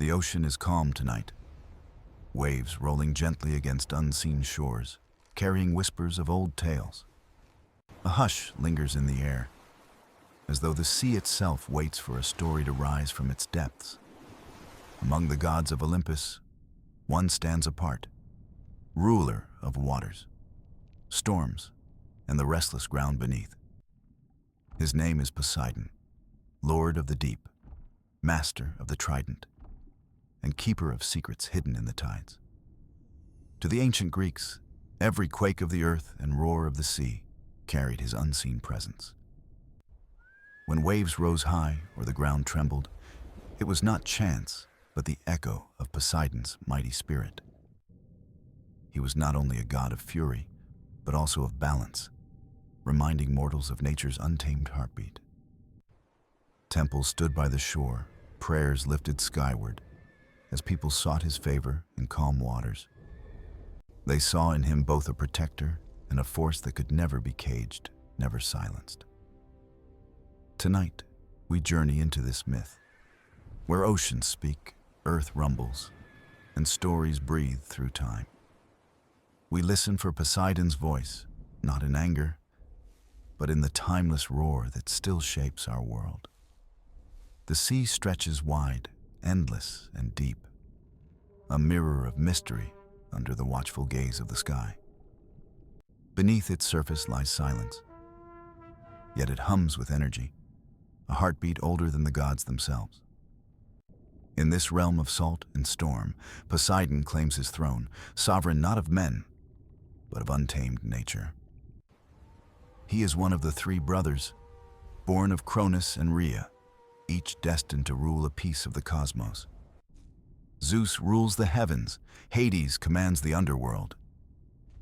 The ocean is calm tonight, waves rolling gently against unseen shores, carrying whispers of old tales. A hush lingers in the air, as though the sea itself waits for a story to rise from its depths. Among the gods of Olympus, one stands apart, ruler of waters, storms, and the restless ground beneath. His name is Poseidon, lord of the deep, master of the trident, and keeper of secrets hidden in the tides. To the ancient Greeks, every quake of the earth and roar of the sea carried his unseen presence. When waves rose high or the ground trembled, it was not chance, but the echo of Poseidon's mighty spirit. He was not only a god of fury, but also of balance, reminding mortals of nature's untamed heartbeat. Temples stood by the shore, prayers lifted skyward, as people sought his favor in calm waters. They saw in him both a protector and a force that could never be caged, never silenced. Tonight, we journey into this myth, where oceans speak, earth rumbles, and stories breathe through time. We listen for Poseidon's voice, not in anger, but in the timeless roar that still shapes our world. The sea stretches wide, endless and deep, a mirror of mystery under the watchful gaze of the sky. Beneath its surface lies silence, yet it hums with energy, a heartbeat older than the gods themselves. In this realm of salt and storm, Poseidon claims his throne, sovereign not of men, but of untamed nature. He is one of the three brothers, born of Cronus and Rhea, each destined to rule a piece of the cosmos. Zeus rules the heavens, Hades commands the underworld,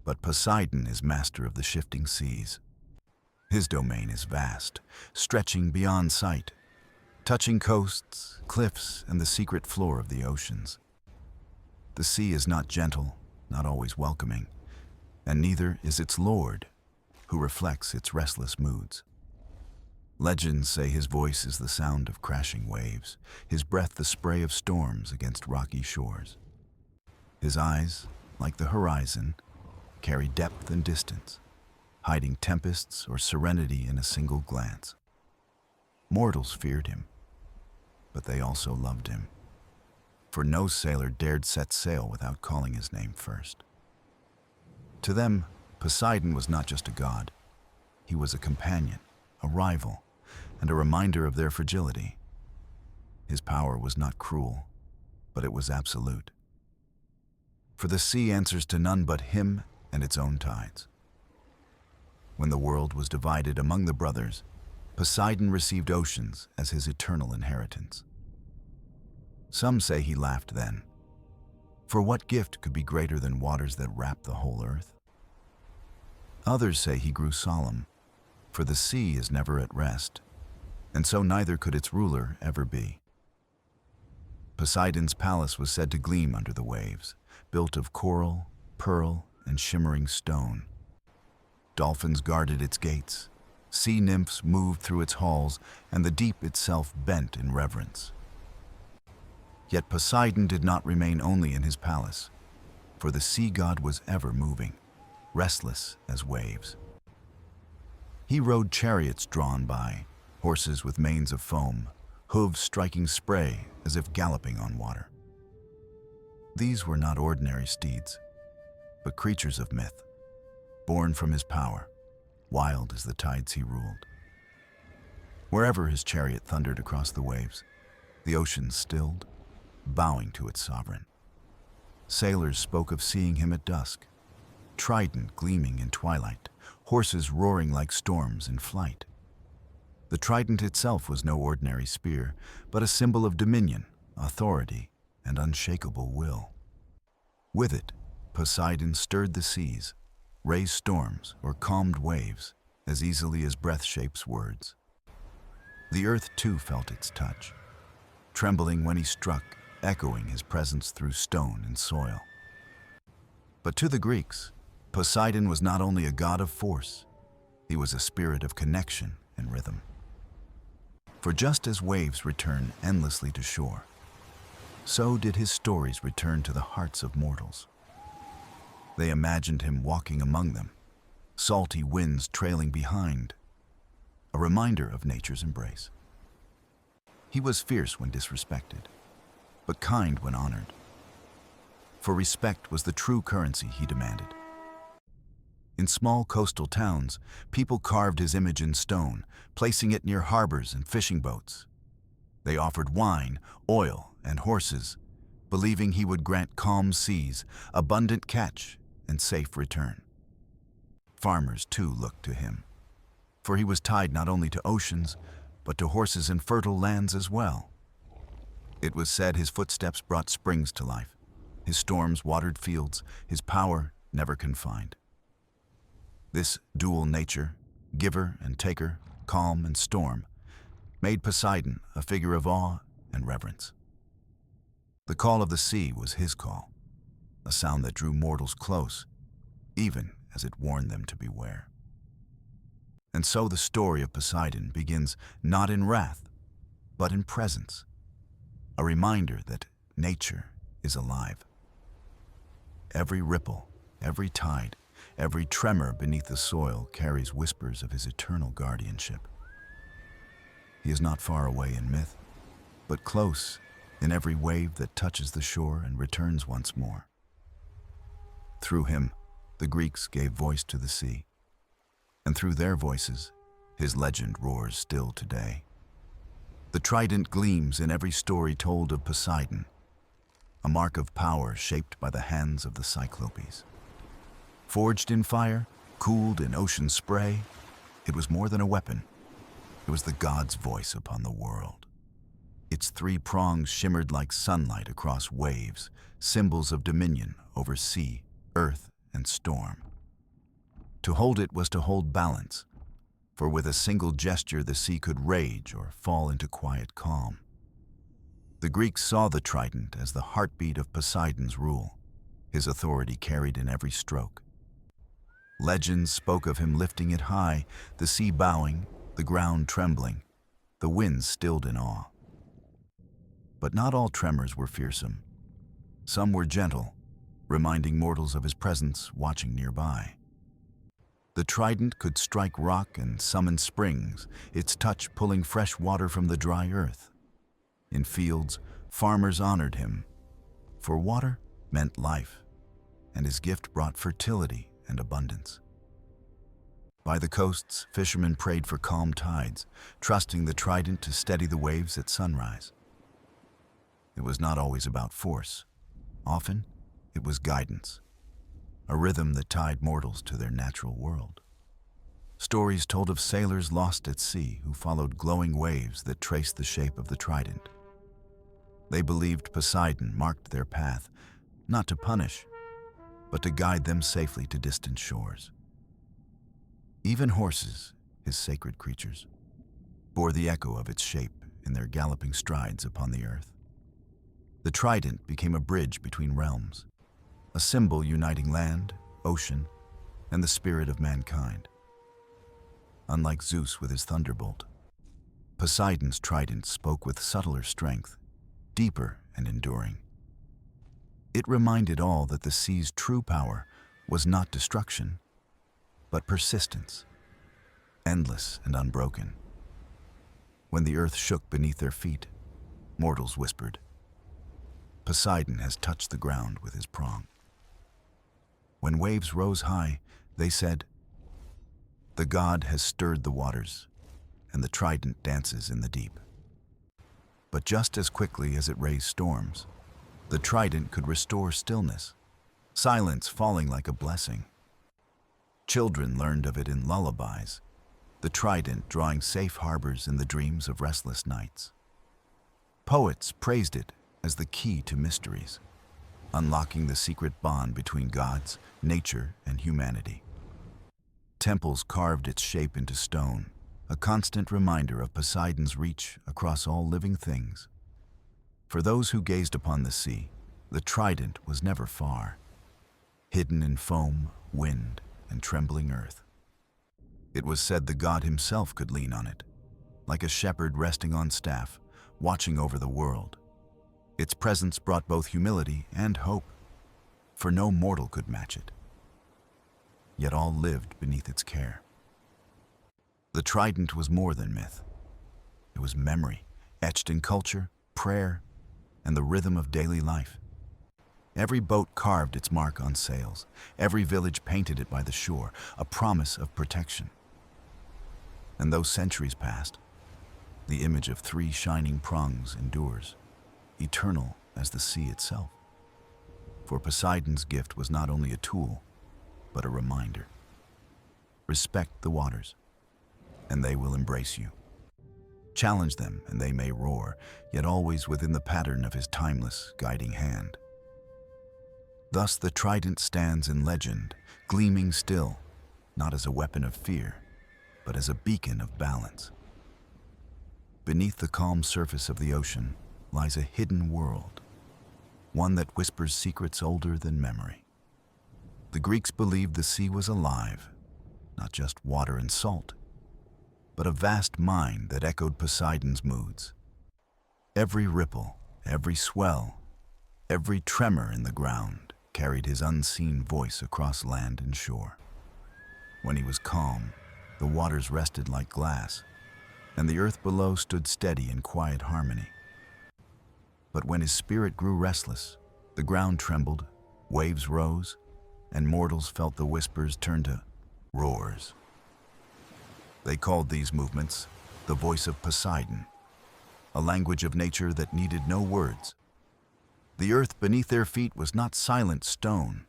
but Poseidon is master of the shifting seas. His domain is vast, stretching beyond sight, touching coasts, cliffs, and the secret floor of the oceans. The sea is not gentle, not always welcoming, and neither is its lord, who reflects its restless moods. Legends say his voice is the sound of crashing waves, his breath the spray of storms against rocky shores. His eyes, like the horizon, carry depth and distance, hiding tempests or serenity in a single glance. Mortals feared him, but they also loved him, for no sailor dared set sail without calling his name first. To them, Poseidon was not just a god. He was a companion, a rival, and a reminder of their fragility. His power was not cruel, but it was absolute. For the sea answers to none but him and its own tides. When the world was divided among the brothers, Poseidon received oceans as his eternal inheritance. Some say he laughed then, for what gift could be greater than waters that wrap the whole earth? Others say he grew solemn, for the sea is never at rest, and so neither could its ruler ever be. Poseidon's palace was said to gleam under the waves, built of coral, pearl, and shimmering stone. Dolphins guarded its gates, sea nymphs moved through its halls, and the deep itself bent in reverence. Yet Poseidon did not remain only in his palace, for the sea god was ever moving, restless as waves. He rode chariots drawn by, horses with manes of foam, hooves striking spray as if galloping on water. These were not ordinary steeds, but creatures of myth, born from his power, wild as the tides he ruled. Wherever his chariot thundered across the waves, the ocean stilled, bowing to its sovereign. Sailors spoke of seeing him at dusk, trident gleaming in twilight, horses roaring like storms in flight. The trident itself was no ordinary spear, but a symbol of dominion, authority, and unshakable will. With it, Poseidon stirred the seas, raised storms, or calmed waves as easily as breath shapes words. The earth too felt its touch, trembling when he struck, echoing his presence through stone and soil. But to the Greeks, Poseidon was not only a god of force, he was a spirit of connection and rhythm. For just as waves return endlessly to shore, so did his stories return to the hearts of mortals. They imagined him walking among them, salty winds trailing behind, a reminder of nature's embrace. He was fierce when disrespected, but kind when honored. For respect was the true currency he demanded. In small coastal towns, people carved his image in stone, placing it near harbors and fishing boats. They offered wine, oil, and horses, believing he would grant calm seas, abundant catch, and safe return. Farmers, too, looked to him, for he was tied not only to oceans, but to horses in fertile lands as well. It was said his footsteps brought springs to life. His storms watered fields, his power never confined. This dual nature, giver and taker, calm and storm, made Poseidon a figure of awe and reverence. The call of the sea was his call, a sound that drew mortals close, even as it warned them to beware. And so the story of Poseidon begins not in wrath, but in presence, a reminder that nature is alive. Every ripple, every tide, every tremor beneath the soil carries whispers of his eternal guardianship. He is not far away in myth, but close in every wave that touches the shore and returns once more. Through him, the Greeks gave voice to the sea, and through their voices, his legend roars still today. The trident gleams in every story told of Poseidon, a mark of power shaped by the hands of the Cyclopes. Forged in fire, cooled in ocean spray, it was more than a weapon. It was the god's voice upon the world. Its three prongs shimmered like sunlight across waves, symbols of dominion over sea, earth, and storm. To hold it was to hold balance, for with a single gesture the sea could rage or fall into quiet calm. The Greeks saw the trident as the heartbeat of Poseidon's rule, his authority carried in every stroke. Legends spoke of him lifting it high, the sea bowing, the ground trembling, the winds stilled in awe. But not all tremors were fearsome. Some were gentle, reminding mortals of his presence watching nearby. The trident could strike rock and summon springs, its touch pulling fresh water from the dry earth. In fields, farmers honored him, for water meant life, and his gift brought fertility and abundance. By the coasts, fishermen prayed for calm tides, trusting the trident to steady the waves at sunrise. It was not always about force. Often, it was guidance, a rhythm that tied mortals to their natural world. Stories told of sailors lost at sea who followed glowing waves that traced the shape of the trident. They believed Poseidon marked their path, not to punish, but to guide them safely to distant shores. Even horses, his sacred creatures, bore the echo of its shape in their galloping strides upon the earth. The trident became a bridge between realms, a symbol uniting land, ocean, and the spirit of mankind. Unlike Zeus with his thunderbolt, Poseidon's trident spoke with subtler strength, deeper and enduring. It reminded all that the sea's true power was not destruction, but persistence, endless and unbroken. When the earth shook beneath their feet, mortals whispered, "Poseidon has touched the ground with his prong." When waves rose high, they said, "The god has stirred the waters, and the trident dances in the deep." But just as quickly as it raised storms, the trident could restore stillness, silence falling like a blessing. Children learned of it in lullabies, the trident drawing safe harbors in the dreams of restless nights. Poets praised it as the key to mysteries, unlocking the secret bond between gods, nature, and humanity. Temples carved its shape into stone, a constant reminder of Poseidon's reach across all living things. For those who gazed upon the sea, the trident was never far, hidden in foam, wind, and trembling earth. It was said the god himself could lean on it, like a shepherd resting on staff, watching over the world. Its presence brought both humility and hope, for no mortal could match it. Yet all lived beneath its care. The trident was more than myth. It was memory, etched in culture, prayer, and the rhythm of daily life. Every boat carved its mark on sails. Every village painted it by the shore, a promise of protection. And though centuries passed, the image of three shining prongs endures, eternal as the sea itself. For Poseidon's gift was not only a tool, but a reminder. Respect the waters, and they will embrace you. Challenge them, and they may roar, yet always within the pattern of his timeless, guiding hand. Thus the trident stands in legend, gleaming still, not as a weapon of fear, but as a beacon of balance. Beneath the calm surface of the ocean lies a hidden world, one that whispers secrets older than memory. The Greeks believed the sea was alive, not just water and salt, but a vast mind that echoed Poseidon's moods. Every ripple, every swell, every tremor in the ground carried his unseen voice across land and shore. When he was calm, the waters rested like glass, and the earth below stood steady in quiet harmony. But when his spirit grew restless, the ground trembled, waves rose, and mortals felt the whispers turn to roars. They called these movements the voice of Poseidon, a language of nature that needed no words. The earth beneath their feet was not silent stone,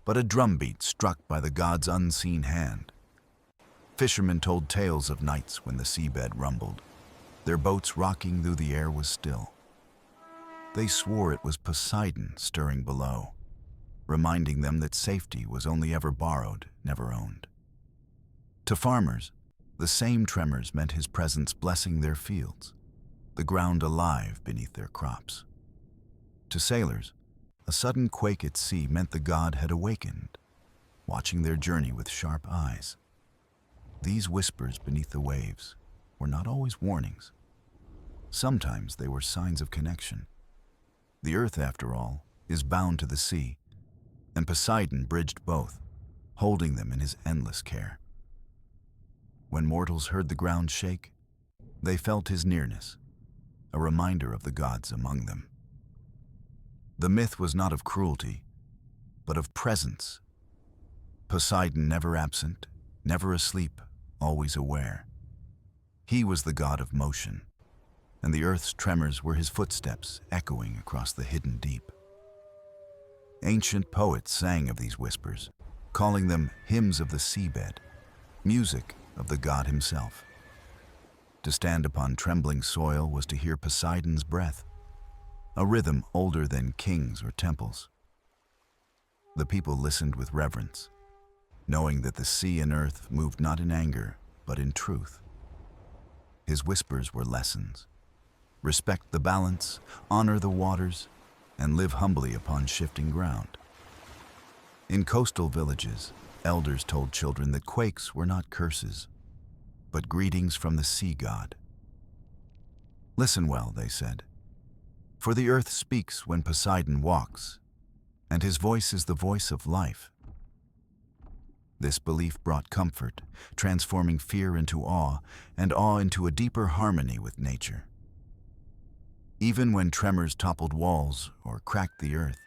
but a drumbeat struck by the god's unseen hand. Fishermen told tales of nights when the seabed rumbled. Their boats rocking though the air was still. They swore it was Poseidon stirring below, reminding them that safety was only ever borrowed, never owned. To farmers, the same tremors meant his presence blessing their fields, the ground alive beneath their crops. To sailors, a sudden quake at sea meant the god had awakened, watching their journey with sharp eyes. These whispers beneath the waves were not always warnings. Sometimes they were signs of connection. The earth, after all, is bound to the sea, and Poseidon bridged both, holding them in his endless care. When mortals heard the ground shake, they felt his nearness, a reminder of the gods among them. The myth was not of cruelty, but of presence. Poseidon never absent, never asleep, always aware. He was the god of motion, and the earth's tremors were his footsteps echoing across the hidden deep. Ancient poets sang of these whispers, calling them hymns of the seabed, music of the god himself. To stand upon trembling soil was to hear Poseidon's breath, a rhythm older than kings or temples. The people listened with reverence, knowing that the sea and earth moved not in anger, but in truth. His whispers were lessons. Respect the balance, honor the waters, and live humbly upon shifting ground. In coastal villages, elders told children that quakes were not curses, but greetings from the sea god. Listen well, they said, for the earth speaks when Poseidon walks, and his voice is the voice of life. This belief brought comfort, transforming fear into awe, and awe into a deeper harmony with nature. Even when tremors toppled walls or cracked the earth,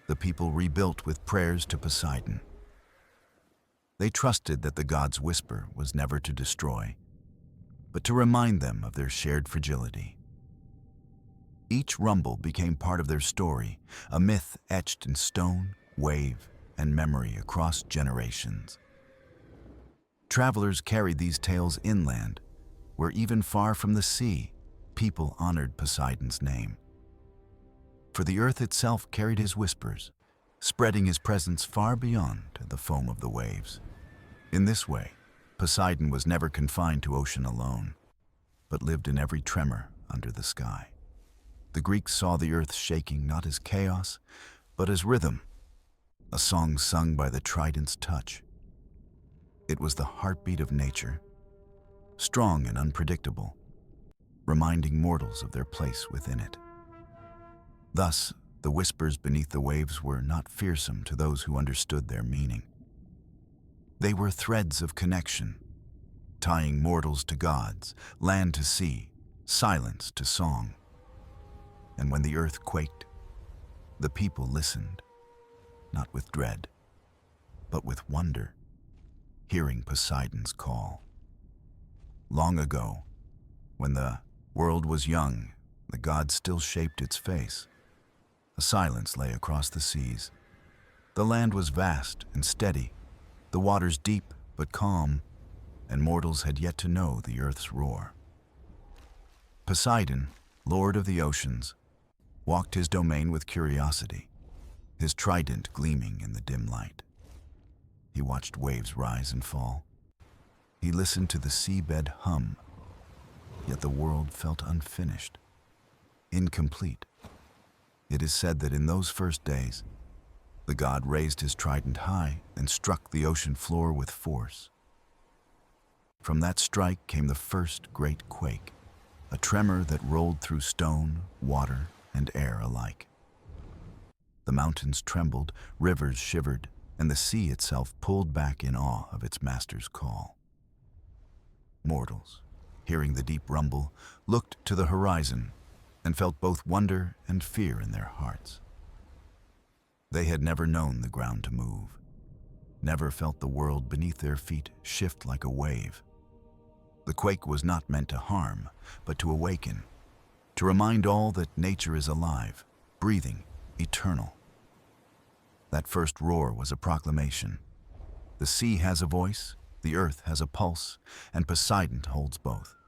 the people rebuilt with prayers to Poseidon. They trusted that the god's whisper was never to destroy, but to remind them of their shared fragility. Each rumble became part of their story, a myth etched in stone, wave, and memory across generations. Travelers carried these tales inland, where even far from the sea, people honored Poseidon's name. For the earth itself carried his whispers, spreading his presence far beyond the foam of the waves. In this way, Poseidon was never confined to ocean alone, but lived in every tremor under the sky. The Greeks saw the earth shaking not as chaos, but as rhythm, a song sung by the trident's touch. It was the heartbeat of nature, strong and unpredictable, reminding mortals of their place within it. Thus, the whispers beneath the waves were not fearsome to those who understood their meaning. They were threads of connection, tying mortals to gods, land to sea, silence to song. And when the earth quaked, the people listened, not with dread, but with wonder, hearing Poseidon's call. Long ago, when the world was young, the god still shaped its face. A silence lay across the seas. The land was vast and steady, the waters deep but calm, and mortals had yet to know the earth's roar. Poseidon, lord of the oceans, walked his domain with curiosity, his trident gleaming in the dim light. He watched waves rise and fall. He listened to the seabed hum, yet the world felt unfinished, incomplete. It is said that in those first days, the god raised his trident high and struck the ocean floor with force. From that strike came the first great quake, a tremor that rolled through stone, water, and air alike. The mountains trembled, rivers shivered, and the sea itself pulled back in awe of its master's call. Mortals, hearing the deep rumble, looked to the horizon and felt both wonder and fear in their hearts. They had never known the ground to move, never felt the world beneath their feet shift like a wave. The quake was not meant to harm, but to awaken, to remind all that nature is alive, breathing, eternal. That first roar was a proclamation. The sea has a voice, the earth has a pulse, and Poseidon holds both.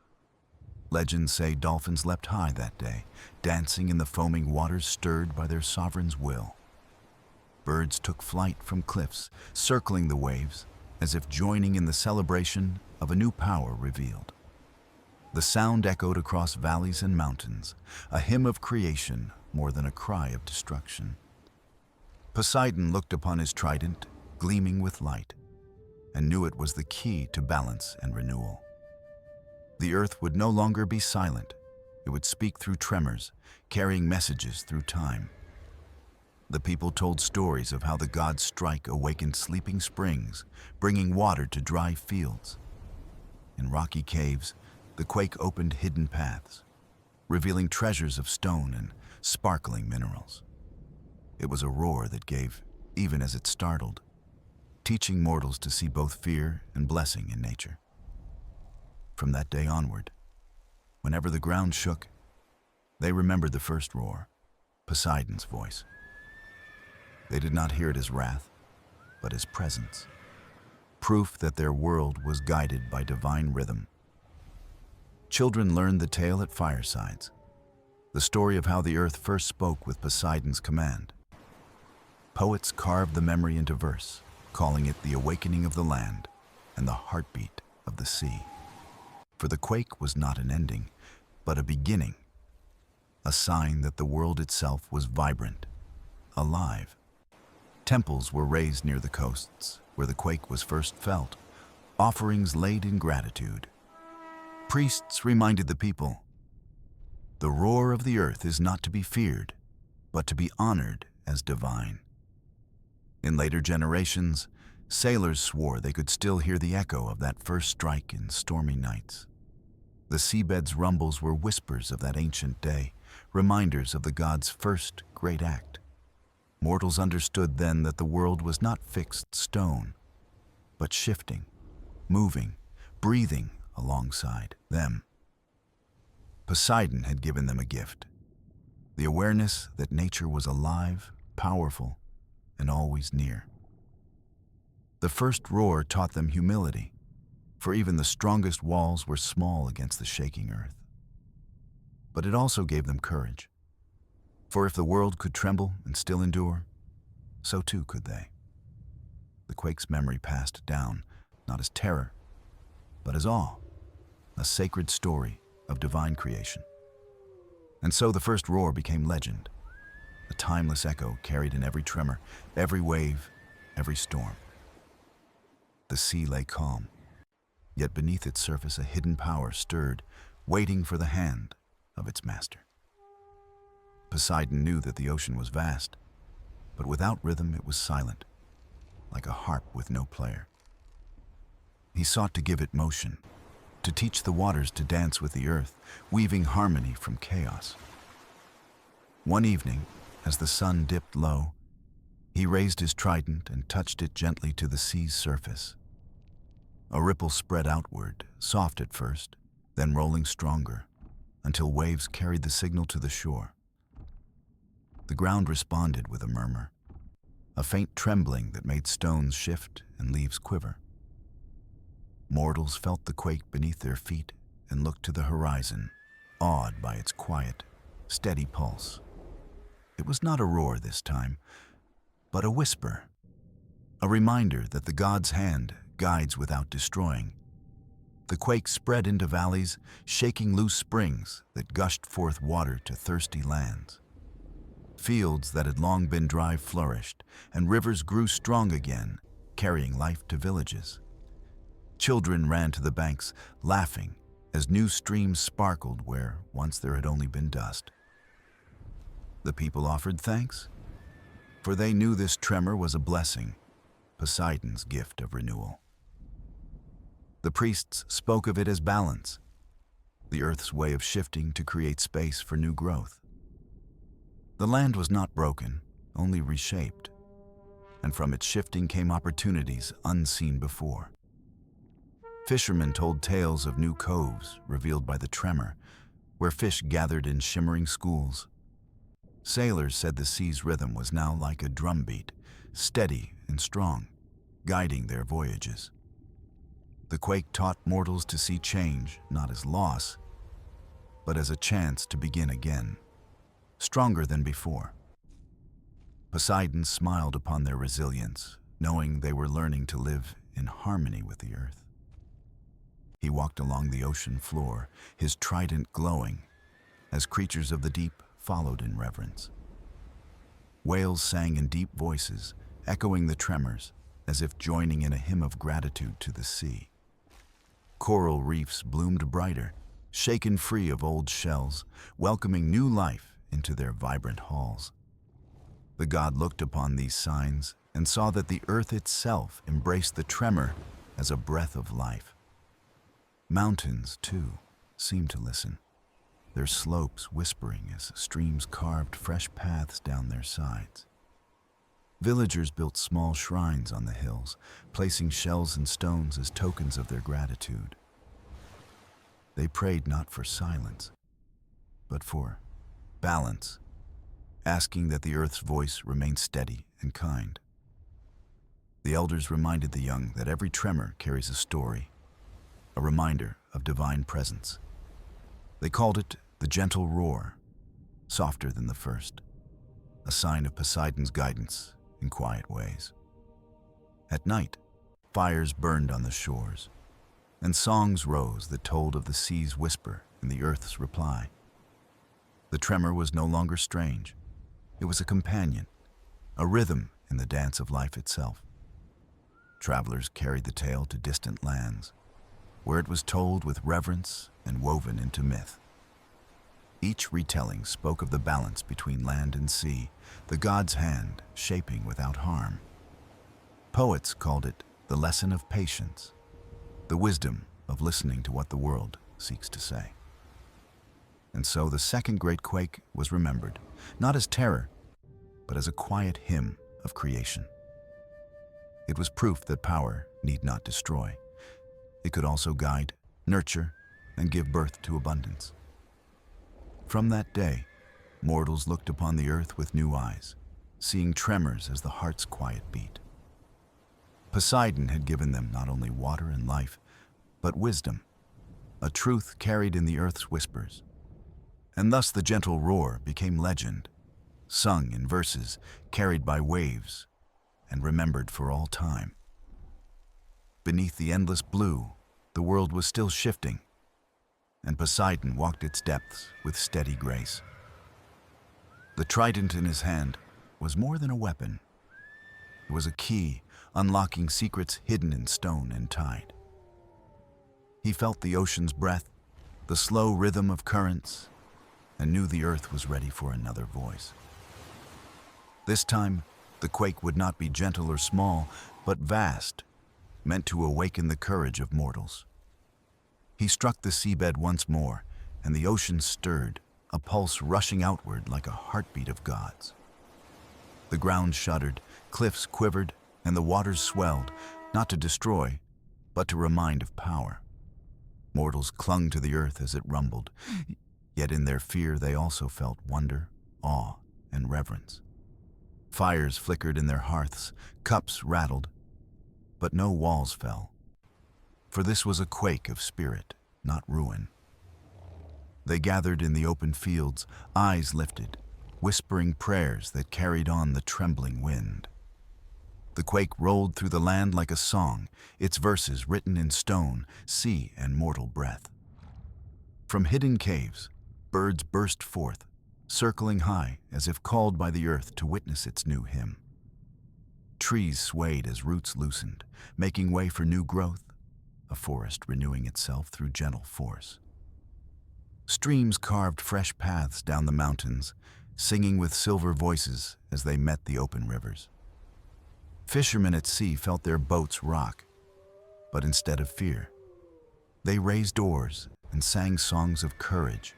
Legends say dolphins leapt high that day, dancing in the foaming waters stirred by their sovereign's will. Birds took flight from cliffs, circling the waves, as if joining in the celebration of a new power revealed. The sound echoed across valleys and mountains, a hymn of creation more than a cry of destruction. Poseidon looked upon his trident, gleaming with light, and knew it was the key to balance and renewal. The earth would no longer be silent. It would speak through tremors, carrying messages through time. The people told stories of how the god's strike awakened sleeping springs, bringing water to dry fields. In rocky caves, the quake opened hidden paths, revealing treasures of stone and sparkling minerals. It was a roar that gave, even as it startled, teaching mortals to see both fear and blessing in nature. From that day onward, whenever the ground shook, they remembered the first roar, Poseidon's voice. They did not hear it as wrath, but as presence, proof that their world was guided by divine rhythm. Children learned the tale at firesides, the story of how the earth first spoke with Poseidon's command. Poets carved the memory into verse, calling it the awakening of the land and the heartbeat of the sea. For the quake was not an ending, but a beginning, a sign that the world itself was vibrant, alive. Temples were raised near the coasts, where the quake was first felt, offerings laid in gratitude. Priests reminded the people, the roar of the earth is not to be feared, but to be honored as divine. In later generations, sailors swore they could still hear the echo of that first strike in stormy nights. The seabed's rumbles were whispers of that ancient day, reminders of the god's first great act. Mortals understood then that the world was not fixed stone, but shifting, moving, breathing alongside them. Poseidon had given them a gift, the awareness that nature was alive, powerful, and always near. The first roar taught them humility, for even the strongest walls were small against the shaking earth. But it also gave them courage, for if the world could tremble and still endure, so too could they. The quake's memory passed down, not as terror, but as awe, a sacred story of divine creation. And so the first roar became legend, a timeless echo carried in every tremor, every wave, every storm. The sea lay calm, yet beneath its surface a hidden power stirred, waiting for the hand of its master. Poseidon knew that the ocean was vast, but without rhythm it was silent, like a harp with no player. He sought to give it motion, to teach the waters to dance with the earth, weaving harmony from chaos. One evening, as the sun dipped low, he raised his trident and touched it gently to the sea's surface. A ripple spread outward, soft at first, then rolling stronger, until waves carried the signal to the shore. The ground responded with a murmur, a faint trembling that made stones shift and leaves quiver. Mortals felt the quake beneath their feet and looked to the horizon, awed by its quiet, steady pulse. It was not a roar this time, but a whisper, a reminder that the god's hand guides without destroying. The quake spread into valleys, shaking loose springs that gushed forth water to thirsty lands. Fields that had long been dry flourished, and rivers grew strong again, carrying life to villages. Children ran to the banks, laughing, as new streams sparkled where once there had only been dust. The people offered thanks, for they knew this tremor was a blessing, Poseidon's gift of renewal. The priests spoke of it as balance, the earth's way of shifting to create space for new growth. The land was not broken, only reshaped, and from its shifting came opportunities unseen before. Fishermen told tales of new coves revealed by the tremor, where fish gathered in shimmering schools. Sailors said the sea's rhythm was now like a drumbeat, steady and strong, guiding their voyages. The quake taught mortals to see change not as loss, but as a chance to begin again, stronger than before. Poseidon smiled upon their resilience, knowing they were learning to live in harmony with the earth. He walked along the ocean floor, his trident glowing, as creatures of the deep followed in reverence. Whales sang in deep voices, echoing the tremors, as if joining in a hymn of gratitude to the sea. Coral reefs bloomed brighter, shaken free of old shells, welcoming new life into their vibrant halls. The god looked upon these signs and saw that the earth itself embraced the tremor as a breath of life. Mountains, too, seemed to listen, their slopes whispering as streams carved fresh paths down their sides. Villagers built small shrines on the hills, placing shells and stones as tokens of their gratitude. They prayed not for silence, but for balance, asking that the earth's voice remain steady and kind. The elders reminded the young that every tremor carries a story, a reminder of divine presence. They called it the gentle roar, softer than the first, a sign of Poseidon's guidance in quiet ways. At night, fires burned on the shores, and songs rose that told of the sea's whisper and the earth's reply. The tremor was no longer strange. It was a companion, a rhythm in the dance of life itself. Travelers carried the tale to distant lands, where it was told with reverence and woven into myth. Each retelling spoke of the balance between land and sea, the god's hand shaping without harm. Poets called it the lesson of patience, the wisdom of listening to what the world seeks to say. And so the second great quake was remembered, not as terror, but as a quiet hymn of creation. It was proof that power need not destroy. It could also guide, nurture, and give birth to abundance. From that day, mortals looked upon the earth with new eyes, seeing tremors as the heart's quiet beat. Poseidon had given them not only water and life, but wisdom, a truth carried in the earth's whispers. And thus the gentle roar became legend, sung in verses carried by waves and remembered for all time. Beneath the endless blue, the world was still shifting, and Poseidon walked its depths with steady grace. The trident in his hand was more than a weapon. It was a key unlocking secrets hidden in stone and tide. He felt the ocean's breath, the slow rhythm of currents, and knew the earth was ready for another voice. This time, the quake would not be gentle or small, but vast, meant to awaken the courage of mortals. He struck the seabed once more, and the ocean stirred, a pulse rushing outward like a heartbeat of gods. The ground shuddered, cliffs quivered, and the waters swelled, not to destroy, but to remind of power. Mortals clung to the earth as it rumbled, yet in their fear they also felt wonder, awe, and reverence. Fires flickered in their hearths, cups rattled, but no walls fell. For this was a quake of spirit, not ruin. They gathered in the open fields, eyes lifted, whispering prayers that carried on the trembling wind. The quake rolled through the land like a song, its verses written in stone, sea, and mortal breath. From hidden caves, birds burst forth, circling high as if called by the earth to witness its new hymn. Trees swayed as roots loosened, making way for new growth, a forest renewing itself through gentle force. Streams carved fresh paths down the mountains, singing with silver voices as they met the open rivers. Fishermen at sea felt their boats rock, but instead of fear, they raised oars and sang songs of courage.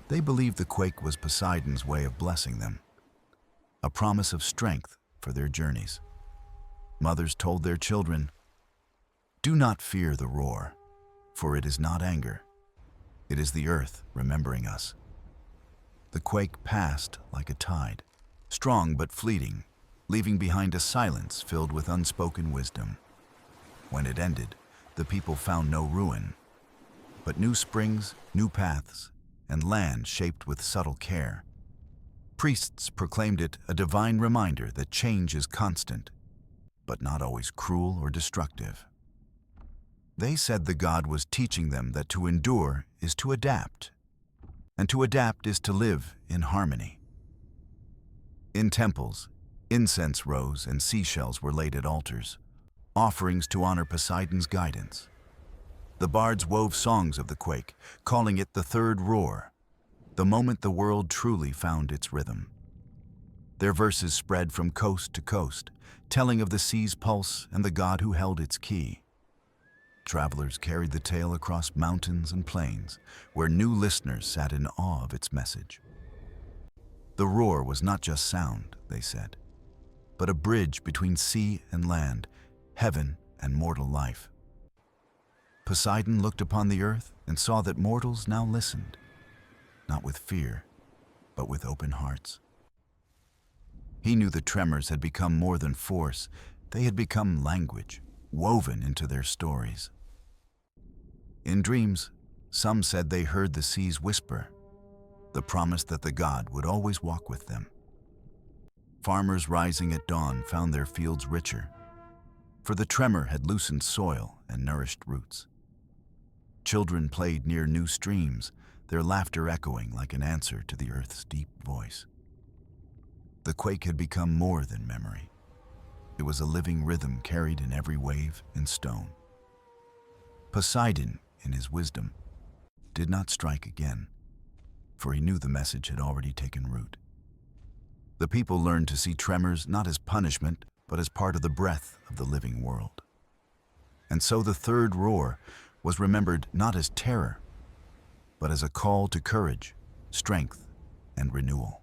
They believed the quake was Poseidon's way of blessing them, a promise of strength for their journeys. Mothers told their children, "Do not fear the roar, for it is not anger. It is the earth remembering us." The quake passed like a tide, strong but fleeting, leaving behind a silence filled with unspoken wisdom. When it ended, the people found no ruin, but new springs, new paths, and land shaped with subtle care. Priests proclaimed it a divine reminder that change is constant, but not always cruel or destructive. They said the god was teaching them that to endure is to adapt, and to adapt is to live in harmony. In temples, incense rose and seashells were laid at altars, offerings to honor Poseidon's guidance. The bards wove songs of the quake, calling it the third roar, the moment the world truly found its rhythm. Their verses spread from coast to coast, telling of the sea's pulse and the god who held its key. Travelers carried the tale across mountains and plains, where new listeners sat in awe of its message. The roar was not just sound, they said, but a bridge between sea and land, heaven and mortal life. Poseidon looked upon the earth and saw that mortals now listened, not with fear, but with open hearts. He knew the tremors had become more than force, they had become language, woven into their stories. In dreams, some said they heard the seas whisper, the promise that the god would always walk with them. Farmers rising at dawn found their fields richer, for the tremor had loosened soil and nourished roots. Children played near new streams, their laughter echoing like an answer to the earth's deep voice. The quake had become more than memory. It was a living rhythm carried in every wave and stone. Poseidon, in his wisdom, did not strike again, for he knew the message had already taken root. The people learned to see tremors not as punishment, but as part of the breath of the living world. And so the third roar was remembered not as terror, but as a call to courage, strength, and renewal.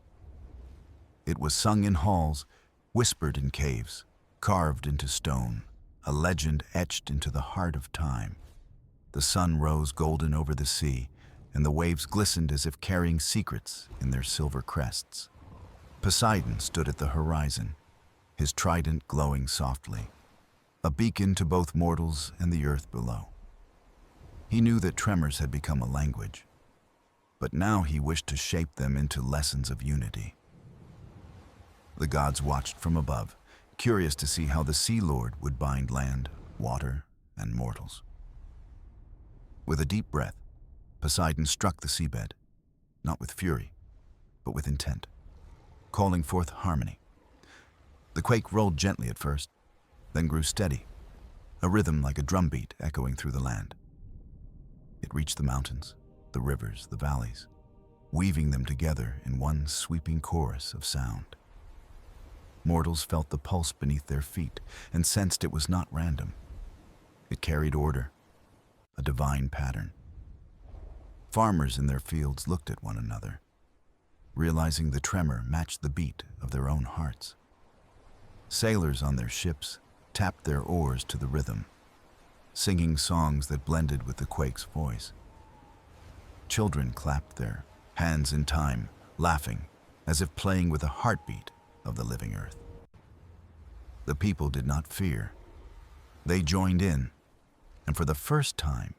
It was sung in halls, whispered in caves, carved into stone, a legend etched into the heart of time. The sun rose golden over the sea, and the waves glistened as if carrying secrets in their silver crests. Poseidon stood at the horizon, his trident glowing softly, a beacon to both mortals and the earth below. He knew that tremors had become a language, but now he wished to shape them into lessons of unity. The gods watched from above, curious to see how the Sea Lord would bind land, water, and mortals. With a deep breath, Poseidon struck the seabed, not with fury, but with intent, calling forth harmony. The quake rolled gently at first, then grew steady, a rhythm like a drumbeat echoing through the land. It reached the mountains, the rivers, the valleys, weaving them together in one sweeping chorus of sound. Mortals felt the pulse beneath their feet and sensed it was not random. It carried order, a divine pattern. Farmers in their fields looked at one another, realizing the tremor matched the beat of their own hearts. Sailors on their ships tapped their oars to the rhythm, singing songs that blended with the quake's voice. Children clapped their hands in time, laughing, as if playing with the heartbeat of the living earth. The people did not fear. They joined in, and for the first time,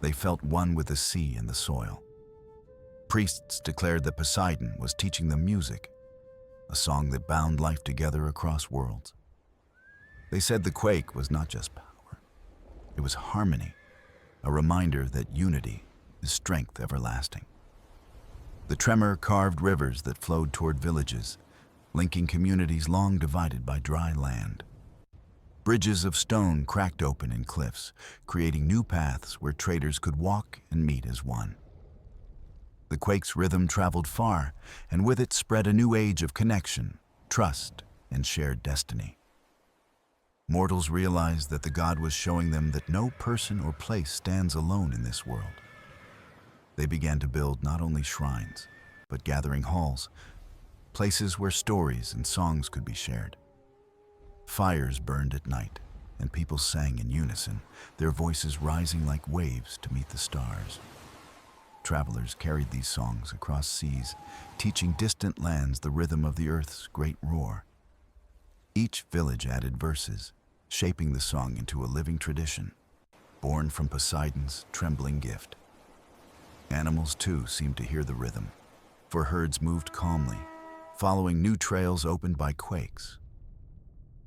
they felt one with the sea and the soil. Priests declared that Poseidon was teaching them music, a song that bound life together across worlds. They said the quake was not just power, it was harmony, a reminder that unity is strength everlasting. The tremor carved rivers that flowed toward villages, linking communities long divided by dry land. Bridges of stone cracked open in cliffs, creating new paths where traders could walk and meet as one. The quake's rhythm traveled far, and with it spread a new age of connection, trust, and shared destiny. Mortals realized that the god was showing them that no person or place stands alone in this world. They began to build not only shrines, but gathering halls, places where stories and songs could be shared. Fires burned at night, and people sang in unison, their voices rising like waves to meet the stars. Travelers carried these songs across seas, teaching distant lands the rhythm of the earth's great roar. Each village added verses, shaping the song into a living tradition, born from Poseidon's trembling gift. Animals, too, seemed to hear the rhythm, for herds moved calmly, following new trails opened by quakes.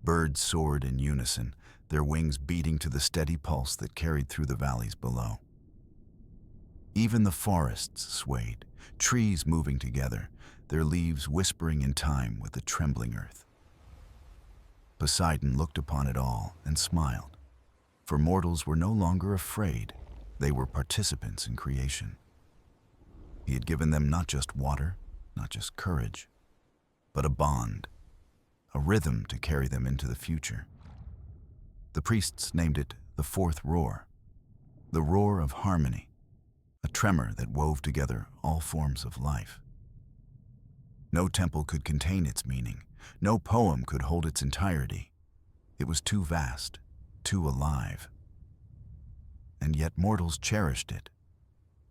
Birds soared in unison, their wings beating to the steady pulse that carried through the valleys below. Even the forests swayed, trees moving together, their leaves whispering in time with the trembling earth. Poseidon looked upon it all and smiled, for mortals were no longer afraid, they were participants in creation. He had given them not just water, not just courage, but a bond, a rhythm to carry them into the future. The priests named it the fourth roar, the roar of harmony, a tremor that wove together all forms of life. No temple could contain its meaning, no poem could hold its entirety. It was too vast, too alive. And yet mortals cherished it,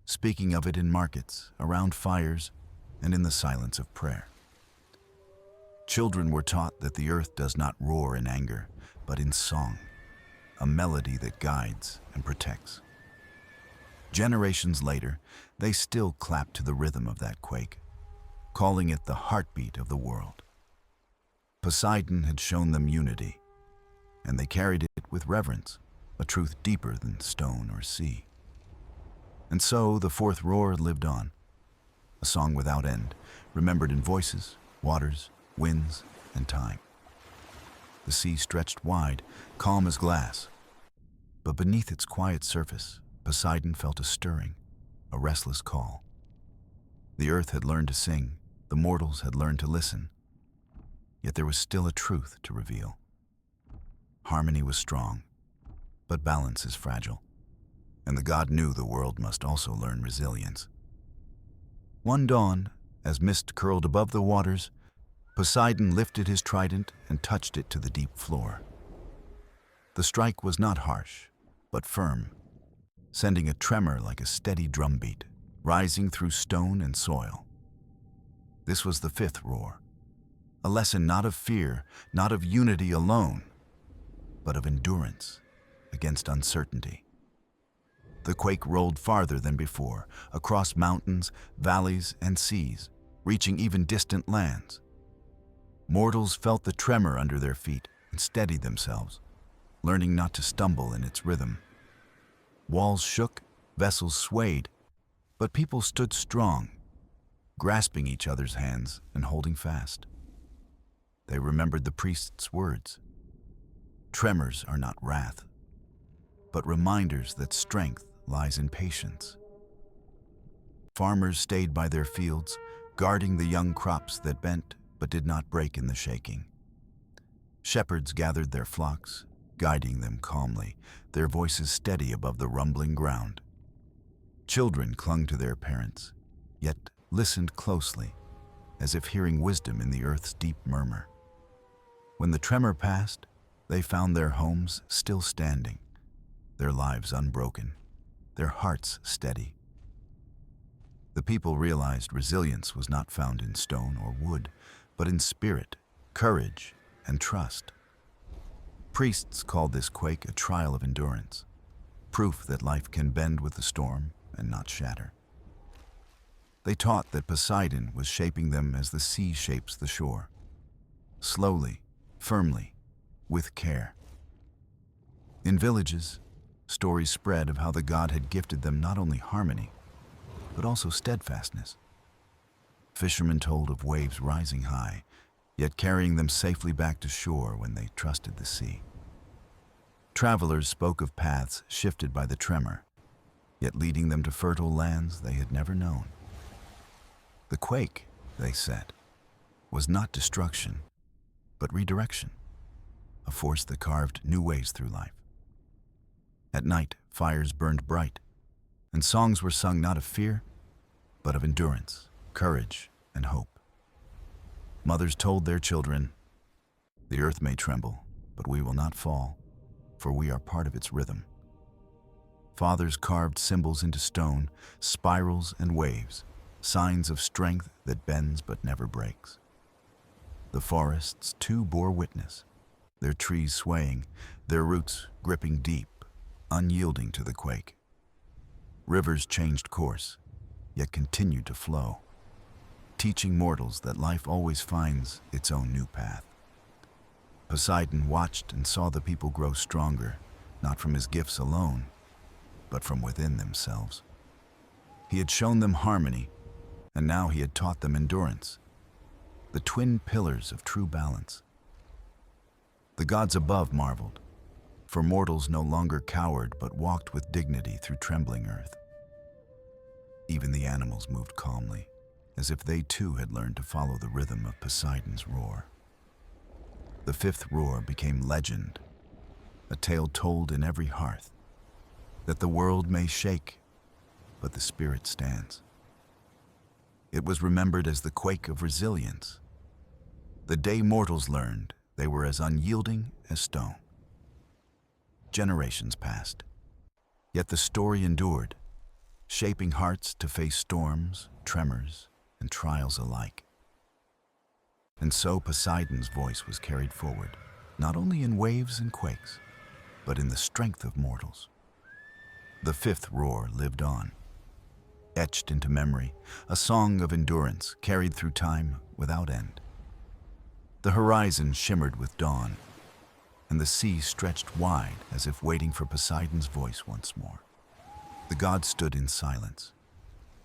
speaking of it in markets, around fires, and in the silence of prayer. Children were taught that the earth does not roar in anger, but in song, a melody that guides and protects. Generations later, they still clapped to the rhythm of that quake, calling it the heartbeat of the world. Poseidon had shown them unity, and they carried it with reverence, a truth deeper than stone or sea. And so the fourth roar lived on, a song without end, remembered in voices, waters, winds, and time. The sea stretched wide, calm as glass, but beneath its quiet surface, Poseidon felt a stirring, a restless call. The earth had learned to sing, the mortals had learned to listen, yet there was still a truth to reveal. Harmony was strong, but balance is fragile, and the god knew the world must also learn resilience. One dawn, as mist curled above the waters, Poseidon lifted his trident and touched it to the deep floor. The strike was not harsh, but firm, sending a tremor like a steady drumbeat, rising through stone and soil. This was the fifth roar, a lesson not of fear, not of unity alone, but of endurance against uncertainty. The quake rolled farther than before, across mountains, valleys, and seas, reaching even distant lands. Mortals felt the tremor under their feet and steadied themselves, learning not to stumble in its rhythm. Walls shook, vessels swayed, but people stood strong, grasping each other's hands and holding fast. They remembered the priest's words. Tremors are not wrath, but reminders that strength lies in patience. farmers stayed by their fields, guarding the young crops that bent but did not break in the shaking. Shepherds gathered their flocks, guiding them calmly, their voices steady above the rumbling ground. Children clung to their parents, yet listened closely, as if hearing wisdom in the earth's deep murmur. When the tremor passed, they found their homes still standing, their lives unbroken, their hearts steady. The people realized resilience was not found in stone or wood, but in spirit, courage, and trust. Priests called this quake a trial of endurance, proof that life can bend with the storm and not shatter. They taught that Poseidon was shaping them as the sea shapes the shore, slowly, firmly, with care. In villages, stories spread of how the god had gifted them not only harmony, but also steadfastness. Fishermen told of waves rising high, yet carrying them safely back to shore when they trusted the sea. Travelers spoke of paths shifted by the tremor, yet leading them to fertile lands they had never known. The quake, they said, was not destruction, but redirection, a force that carved new ways through life. At night, fires burned bright, and songs were sung not of fear, but of endurance, courage, and hope. Mothers told their children, "The earth may tremble, but we will not fall, for we are part of its rhythm." Fathers carved symbols into stone, spirals and waves, signs of strength that bends but never breaks. The forests, too, bore witness, their trees swaying, their roots gripping deep, unyielding to the quake. Rivers changed course, yet continued to flow, teaching mortals that life always finds its own new path. Poseidon watched and saw the people grow stronger, not from his gifts alone, but from within themselves. He had shown them harmony, and now he had taught them endurance, the twin pillars of true balance. The gods above marveled, for mortals no longer cowered but walked with dignity through trembling earth. Even the animals moved calmly, as if they too had learned to follow the rhythm of Poseidon's roar. The fifth roar became legend, a tale told in every hearth, that the world may shake, but the spirit stands. It was remembered as the quake of resilience, the day mortals learned they were as unyielding as stone. Generations passed, yet the story endured, shaping hearts to face storms, tremors, and trials alike. And so Poseidon's voice was carried forward, not only in waves and quakes, but in the strength of mortals. The fifth roar lived on, etched into memory, a song of endurance carried through time without end. The horizon shimmered with dawn, and the sea stretched wide as if waiting for Poseidon's voice once more. The god stood in silence,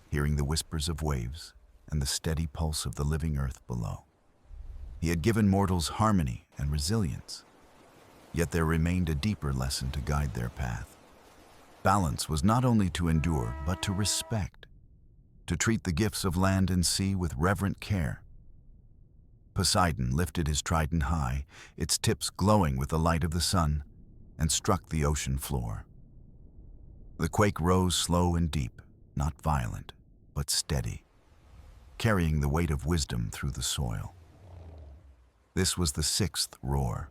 hearing the whispers of waves and the steady pulse of the living earth below. He had given mortals harmony and resilience, yet there remained a deeper lesson to guide their path. Balance was not only to endure, but to respect, to treat the gifts of land and sea with reverent care. Poseidon lifted his trident high, its tips glowing with the light of the sun, and struck the ocean floor. The quake rose slow and deep, not violent, but steady, carrying the weight of wisdom through the soil. This was the sixth roar,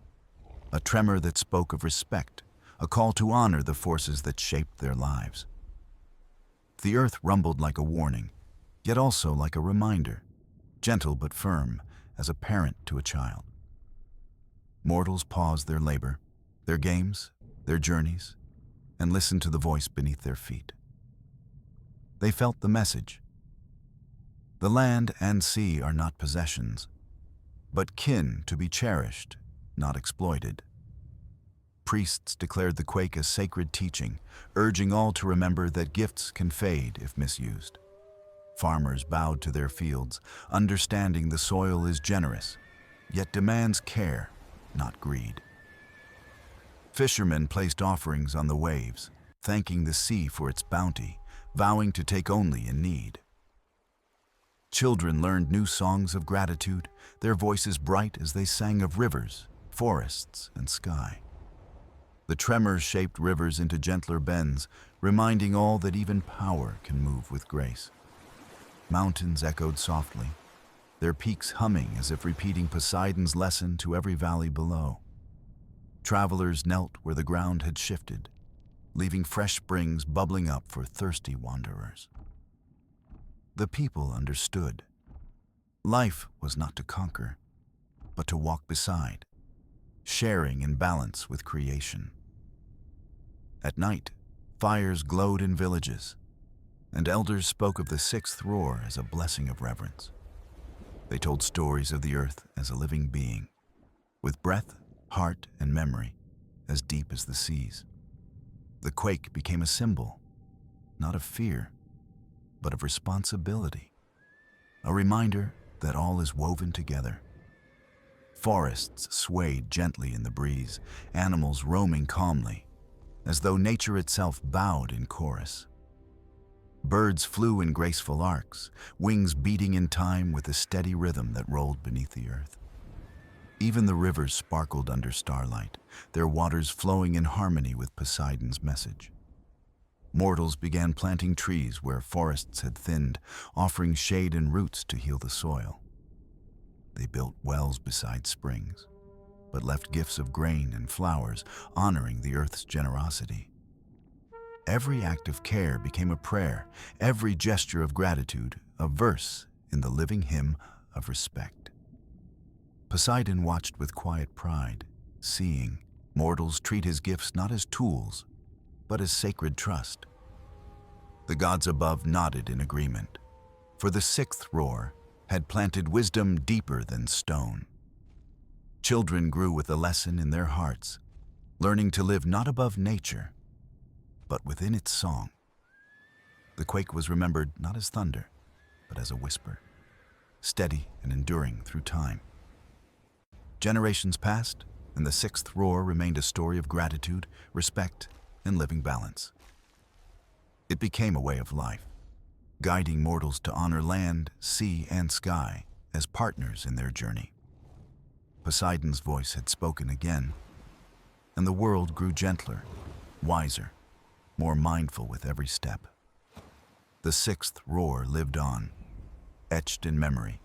a tremor that spoke of respect, a call to honor the forces that shaped their lives. The earth rumbled like a warning, yet also like a reminder, gentle but firm, as a parent to a child. Mortals paused their labor, their games, their journeys, and listened to the voice beneath their feet. They felt the message. The land and sea are not possessions, but kin to be cherished, not exploited. Priests declared the quake a sacred teaching, urging all to remember that gifts can fade if misused. Farmers bowed to their fields, understanding the soil is generous, yet demands care, not greed. Fishermen placed offerings on the waves, thanking the sea for its bounty, vowing to take only in need. Children learned new songs of gratitude, their voices bright as they sang of rivers, forests, and sky. The tremors shaped rivers into gentler bends, reminding all that even power can move with grace. Mountains echoed softly, their peaks humming as if repeating Poseidon's lesson to every valley below. Travelers knelt where the ground had shifted, leaving fresh springs bubbling up for thirsty wanderers. The people understood. Life was not to conquer, but to walk beside, sharing in balance with creation. At night, fires glowed in villages, and elders spoke of the sixth roar as a blessing of reverence. They told stories of the earth as a living being, with breath, heart, and memory as deep as the seas. The quake became a symbol, not of fear, but of responsibility, a reminder that all is woven together. Forests swayed gently in the breeze, animals roaming calmly, as though nature itself bowed in chorus. Birds flew in graceful arcs, wings beating in time with the steady rhythm that rolled beneath the earth. Even the rivers sparkled under starlight, their waters flowing in harmony with Poseidon's message. Mortals began planting trees where forests had thinned, offering shade and roots to heal the soil. They built wells beside springs, but left gifts of grain and flowers, honoring the earth's generosity. Every act of care became a prayer, every gesture of gratitude a verse in the living hymn of respect. Poseidon watched with quiet pride, seeing mortals treat his gifts not as tools, but as sacred trust. The gods above nodded in agreement, for the sixth roar had planted wisdom deeper than stone. Children grew with the lesson in their hearts, learning to live not above nature, but within its song. The quake was remembered not as thunder, but as a whisper, steady and enduring through time. Generations passed, and the sixth roar remained a story of gratitude, respect, and living balance. It became a way of life, guiding mortals to honor land, sea, and sky as partners in their journey. Poseidon's voice had spoken again, and the world grew gentler, wiser, more mindful with every step. The sixth roar lived on, etched in memory,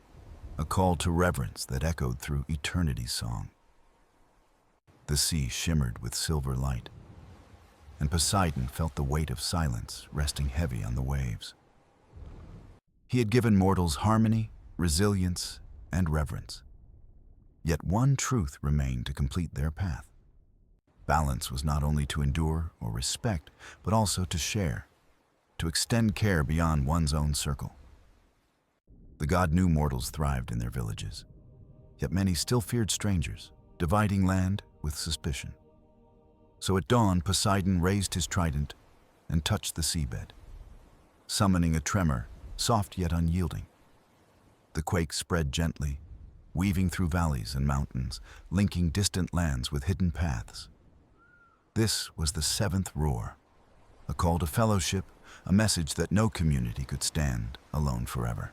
a call to reverence that echoed through eternity's song. The sea shimmered with silver light, and Poseidon felt the weight of silence resting heavy on the waves. He had given mortals harmony, resilience, and reverence. Yet one truth remained to complete their path. Balance was not only to endure or respect, but also to share, to extend care beyond one's own circle. The god knew mortals thrived in their villages, yet many still feared strangers, dividing land with suspicion. So at dawn, Poseidon raised his trident and touched the seabed, summoning a tremor, soft yet unyielding. The quake spread gently, weaving through valleys and mountains, linking distant lands with hidden paths. This was the seventh roar, a call to fellowship, a message that no community could stand alone forever.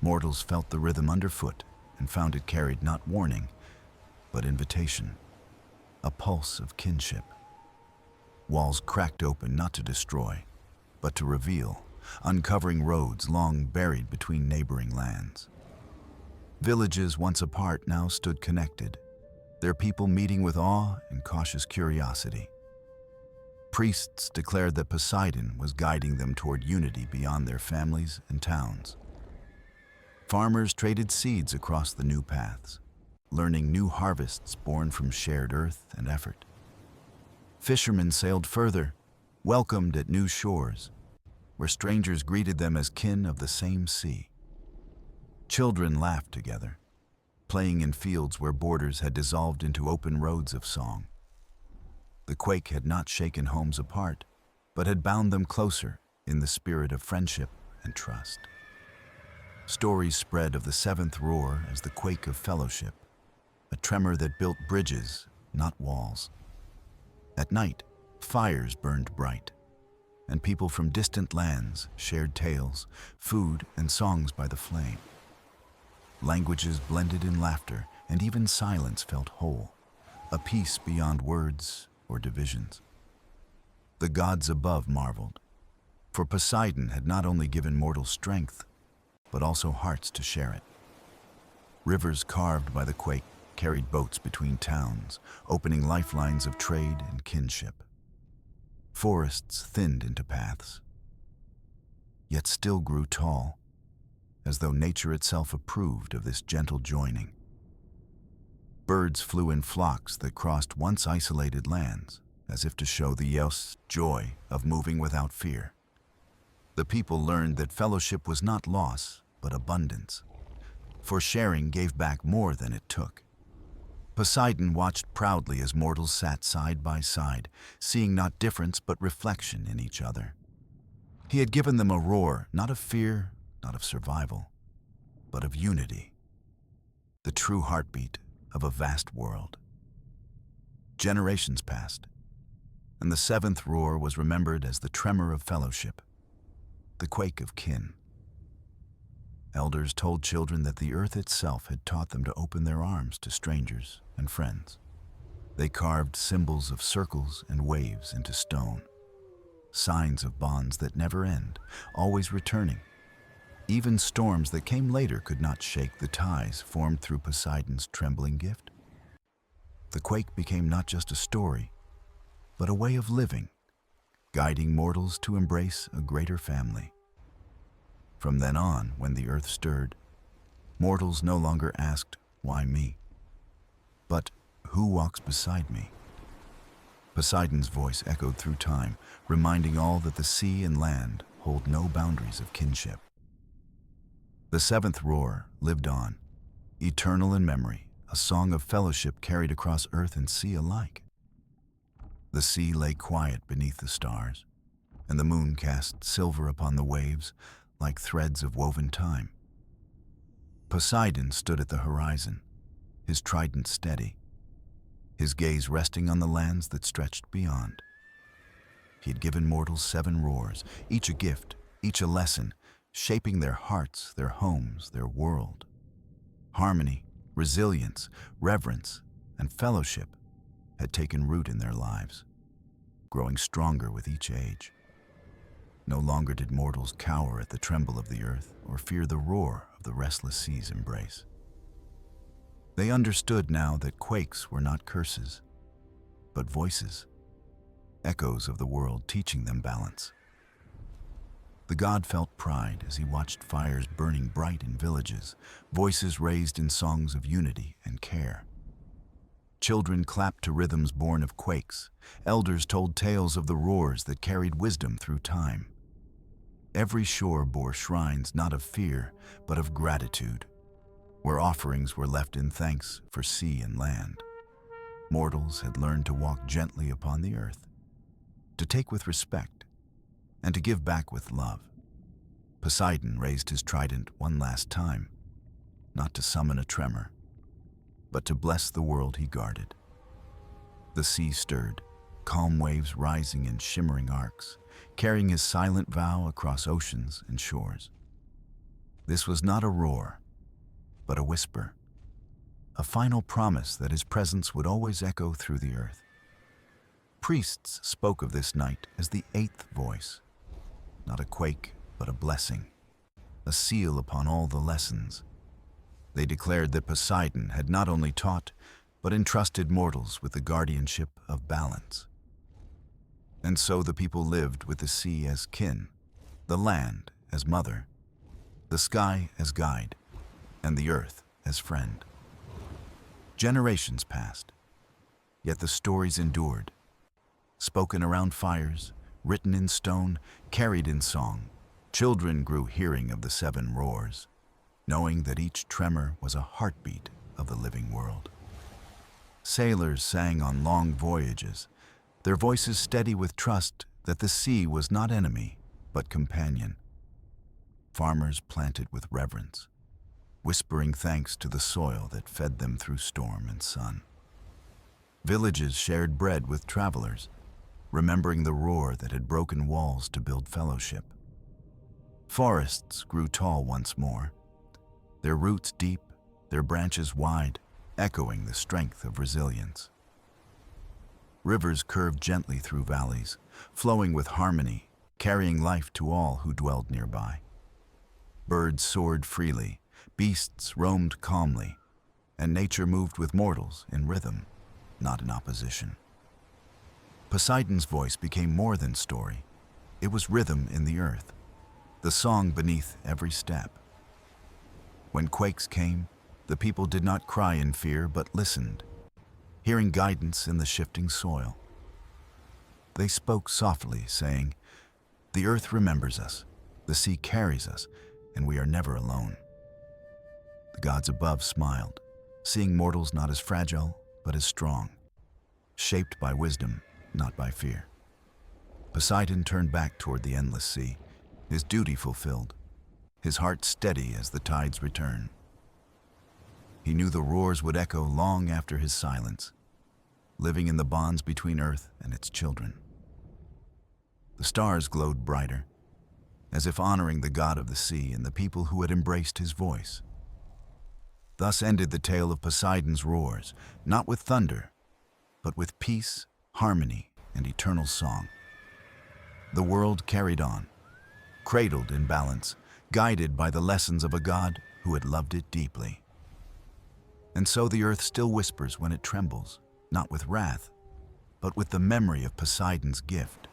Mortals felt the rhythm underfoot and found it carried not warning, but invitation, a pulse of kinship. Walls cracked open not to destroy, but to reveal, uncovering roads long buried between neighboring lands. Villages once apart now stood connected, their people meeting with awe and cautious curiosity. Priests declared that Poseidon was guiding them toward unity beyond their families and towns. Farmers traded seeds across the new paths, learning new harvests born from shared earth and effort. Fishermen sailed further, welcomed at new shores, where strangers greeted them as kin of the same sea. Children laughed together, playing in fields where borders had dissolved into open roads of song. The quake had not shaken homes apart, but had bound them closer in the spirit of friendship and trust. Stories spread of the seventh roar as the quake of fellowship, a tremor that built bridges, not walls. At night, fires burned bright, and people from distant lands shared tales, food, and songs by the flame. Languages blended in laughter, and even silence felt whole, a peace beyond words or divisions. The gods above marveled, for Poseidon had not only given mortals strength, but also hearts to share it. Rivers carved by the quake carried boats between towns, opening lifelines of trade and kinship. Forests thinned into paths, yet still grew tall, as though nature itself approved of this gentle joining. Birds flew in flocks that crossed once isolated lands, as if to show the joy of moving without fear. The people learned that fellowship was not loss, but abundance, for sharing gave back more than it took. Poseidon watched proudly as mortals sat side by side, seeing not difference but reflection in each other. He had given them a roar, not of fear, not of survival, but of unity, the true heartbeat of a vast world. Generations passed, and the seventh roar was remembered as the tremor of fellowship, the quake of kin. Elders told children that the earth itself had taught them to open their arms to strangers and friends. They carved symbols of circles and waves into stone, signs of bonds that never end, always returning. Even storms that came later could not shake the ties formed through Poseidon's trembling gift. The quake became not just a story, but a way of living, guiding mortals to embrace a greater family. From then on, when the earth stirred, mortals no longer asked, "Why me?" but "Who walks beside me?" Poseidon's voice echoed through time, reminding all that the sea and land hold no boundaries of kinship. The seventh roar lived on, eternal in memory, a song of fellowship carried across earth and sea alike. The sea lay quiet beneath the stars, and the moon cast silver upon the waves like threads of woven time. Poseidon stood at the horizon, his trident steady, his gaze resting on the lands that stretched beyond. He had given mortals 7 roars, each a gift, each a lesson, shaping their hearts, their homes, their world. Harmony, resilience, reverence, and fellowship had taken root in their lives, growing stronger with each age. No longer did mortals cower at the tremble of the earth or fear the roar of the restless sea's embrace. They understood now that quakes were not curses, but voices, echoes of the world teaching them balance. The god felt pride as he watched fires burning bright in villages, voices raised in songs of unity and care. Children clapped to rhythms born of quakes. Elders told tales of the roars that carried wisdom through time. Every shore bore shrines not of fear, but of gratitude, where offerings were left in thanks for sea and land. Mortals had learned to walk gently upon the earth, to take with respect, and to give back with love. Poseidon raised his trident one last time, not to summon a tremor, but to bless the world he guarded. The sea stirred, calm waves rising in shimmering arcs, carrying his silent vow across oceans and shores. This was not a roar, but a whisper, a final promise that his presence would always echo through the earth. Priests spoke of this night as the 8th voice, not a quake, but a blessing, a seal upon all the lessons. They declared that Poseidon had not only taught, but entrusted mortals with the guardianship of balance. And so the people lived with the sea as kin, the land as mother, the sky as guide, and the earth as friend. Generations passed, yet the stories endured, spoken around fires, written in stone, carried in song. Children grew hearing of the 7 roars, knowing that each tremor was a heartbeat of the living world. Sailors sang on long voyages, their voices steady with trust that the sea was not enemy, but companion. Farmers planted with reverence, whispering thanks to the soil that fed them through storm and sun. Villages shared bread with travelers, remembering the roar that had broken walls to build fellowship. Forests grew tall once more, their roots deep, their branches wide, echoing the strength of resilience. Rivers curved gently through valleys, flowing with harmony, carrying life to all who dwelled nearby. Birds soared freely, beasts roamed calmly, and nature moved with mortals in rhythm, not in opposition. Poseidon's voice became more than story. It was rhythm in the earth, the song beneath every step. When quakes came, the people did not cry in fear but listened, hearing guidance in the shifting soil. They spoke softly, saying, "The earth remembers us, the sea carries us, and we are never alone." The gods above smiled, seeing mortals not as fragile, but as strong, shaped by wisdom, not by fear. Poseidon turned back toward the endless sea, his duty fulfilled, his heart steady as the tides return. He knew the roars would echo long after his silence, living in the bonds between earth and its children. The stars glowed brighter, as if honoring the god of the sea and the people who had embraced his voice. Thus ended the tale of Poseidon's roars, not with thunder, but with peace, harmony, and eternal song. The world carried on, cradled in balance, guided by the lessons of a god who had loved it deeply. And so the earth still whispers when it trembles, not with wrath, but with the memory of Poseidon's gift.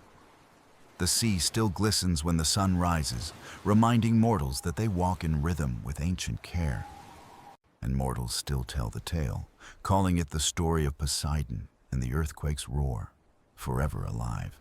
The sea still glistens when the sun rises, reminding mortals that they walk in rhythm with ancient care. And mortals still tell the tale, calling it the story of Poseidon and the earthquake's roar, forever alive.